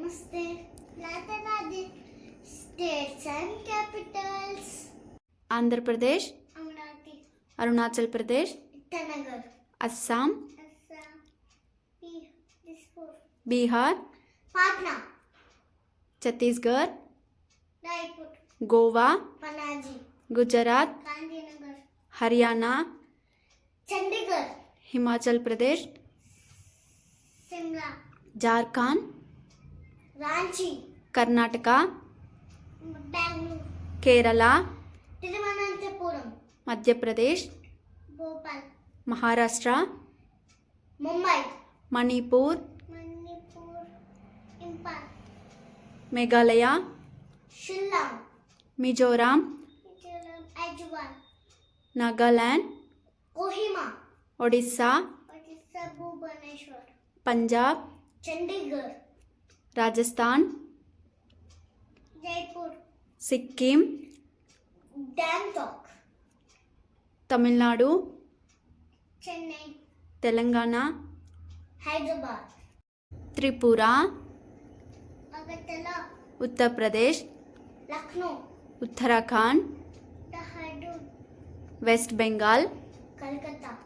Namaste. Radhe States and capitals. Andhra Pradesh, Amarati. Arunachal Pradesh, Itanagar. Assam, Assam. Dispur. Bihar, Patna. Chhattisgarh, Raipur. Goa, Panaji. Gujarat, Gandhinagar. Haryana, Chandigarh. Himachal Pradesh, Simla. Jharkhand, Ranchi. Karnataka, Bangalore. Kerala, Thiruvananthapuram. Madhya Pradesh, Bhopal. Maharashtra, Mumbai. Manipur, Manipur. Imphal. Meghalaya, Shillong. Mizoram, Ajwan. Nagaland, Kohima. Odisha, Odisha. Bhubaneswar. Punjab, Chandigarh. Rajasthan, Jaipur. Sikkim, Gangtok. Tamil Nadu, Chennai. Telangana, Hyderabad. Tripura, Agartala. Uttar Pradesh, Lucknow. Uttarakhand, Dehradun. West Bengal, Kolkata.